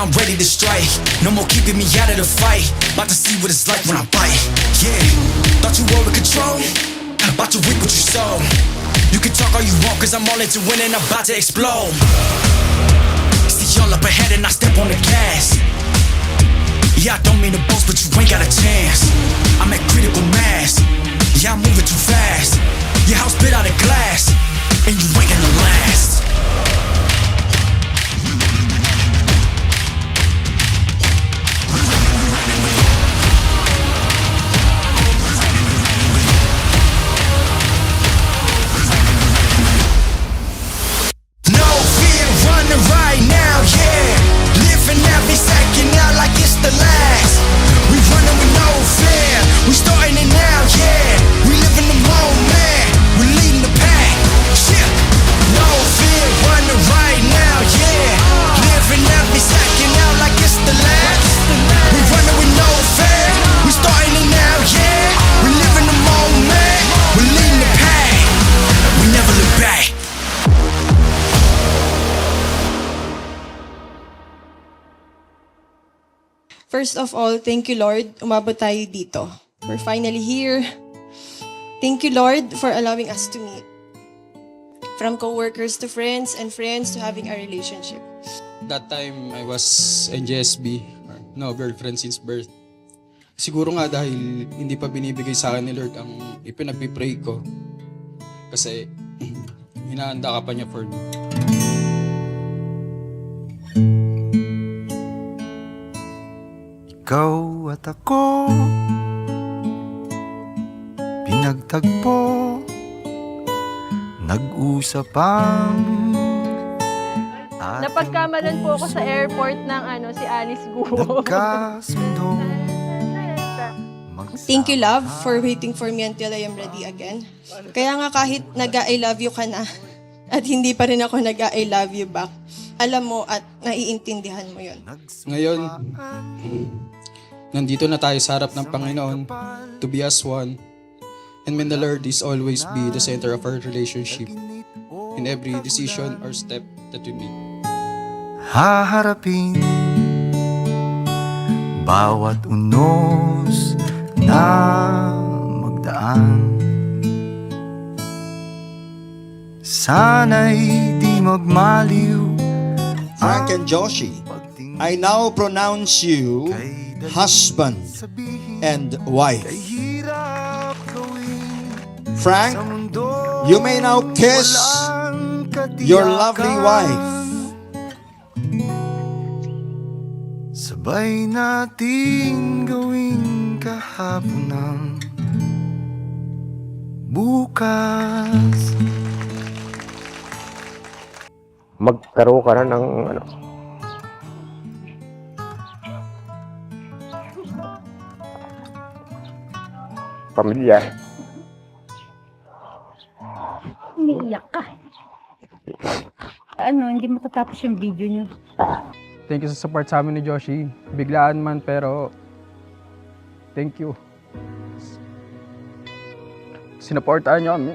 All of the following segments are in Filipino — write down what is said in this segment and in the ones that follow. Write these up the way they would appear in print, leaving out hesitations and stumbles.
I'm ready to strike. No more keeping me out of the fight. About to see what it's like when I bite. Yeah, thought you were in control. About to reap what you sow. You can talk all you want, cause I'm all into winning, I'm about to explode. See y'all up ahead and I step on the gas. Yeah, I don't mean to boast, but you ain't got a chance. I'm at critical mass. Yeah, I'm moving too fast. Your house bit out of glass, and you ain't gonna last. No fear, running right now, yeah. Living every second out like it's the last. We running with no fear. We starting it now, yeah. We live in the moment. We leading the pack. Shit. No fear, running right now, yeah. Living every second out like it's the last. We running with no fear. We starting it now, yeah. We live in the moment. We leading the pack. We never look back. First of all, thank you, Lord. Umabot tayo dito. We're finally here. Thank you, Lord, for allowing us to meet. From co-workers to friends and friends to having a relationship. That time, I was NJSB, no girlfriend since birth. Siguro nga dahil hindi pa binibigay sa akin ni Lord ang ipinagpipray ko. Kasi hinahanda ka pa niya for me. Ikaw at ako pinagtagpo, nag-usap ang Napagkamalan po ako sa airport ng si Alice Guo. nagkasundo. Thank you, love, for waiting for me until I am ready again. Kaya nga kahit nag-I love you ka na at hindi pa rin ako nag-I love you back, alam mo at naiintindihan mo yon. Ngayon, nandito na tayo sa harap ng Panginoon to be as one. And when the Lord is always be the center of our relationship in every decision or step that we make. Haharapin bawat unos na magdaan. Sana'y di magmaliw Frank and Joshi, I now pronounce you husband and wife. Frank, you may now kiss your lovely wife. Sabay natin gawing kahapon ng bukas. Magkaroon ka na ng pamilya. Umiiyak ka. Hindi matatapos yung video niyo. Thank you sa support sa amin ni Joshi. Biglaan man pero thank you. Sinuportahan niyo kami.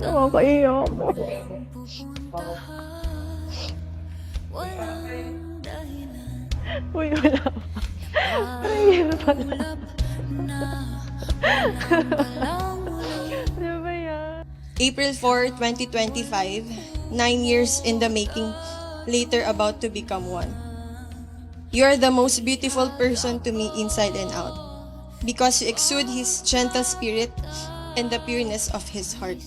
Nakakaiyak ako. Uy, wala pa. Parang hirap pala. Ano ba yan? April 4, 2025, 9 years in the making, later about to become one. You are the most beautiful person to me inside and out, because you exude His gentle spirit and the pureness of His heart.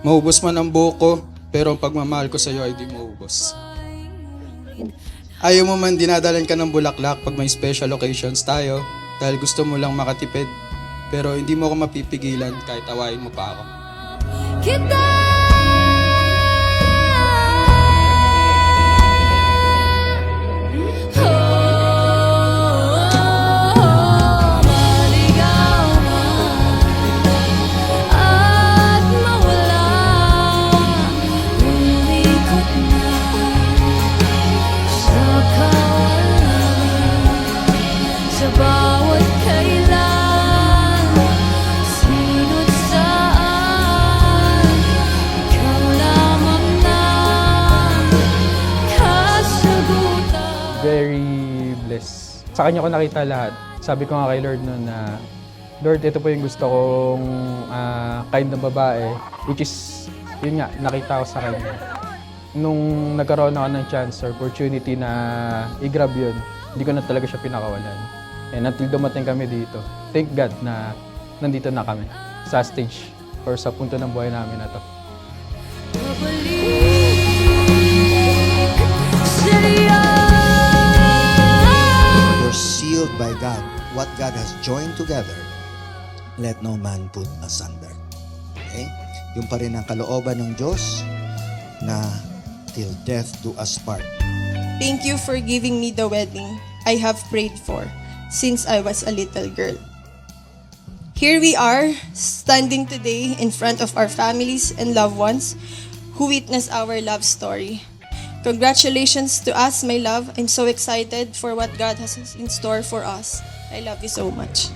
Maubos man ang buhok ko, pero ang pagmamahal ko sa iyo ay di maubos. Ayaw mo man dinadalan ka ng bulaklak pag may special occasions tayo dahil gusto mo lang makatipid, pero hindi mo ako mapipigilan kahit tawain mo pa ako. bless. Sa kanya ko nakita lahat. Sabi ko nga kay Lord noon na, Lord, ito po yung gusto kong kind ng babae, which is, yun nga, nakita ko sa kanya. Nung nagkaroon ako ng chance or opportunity na i-grab yun, hindi ko na talaga siya pinakawalan. And until dumating kami dito, thank God na nandito na kami sa stage or sa punto ng buhay namin na to. You're sealed by God. What God has joined together, let no man put asunder. Okay? Yung pa rin ang kalooban ng Diyos na till death do us part. Thank you for giving me the wedding I have prayed for since I was a little girl. Here we are, standing today in front of our families and loved ones who witness our love story. Congratulations to us, my love. I'm so excited for what God has in store for us. I love you so much.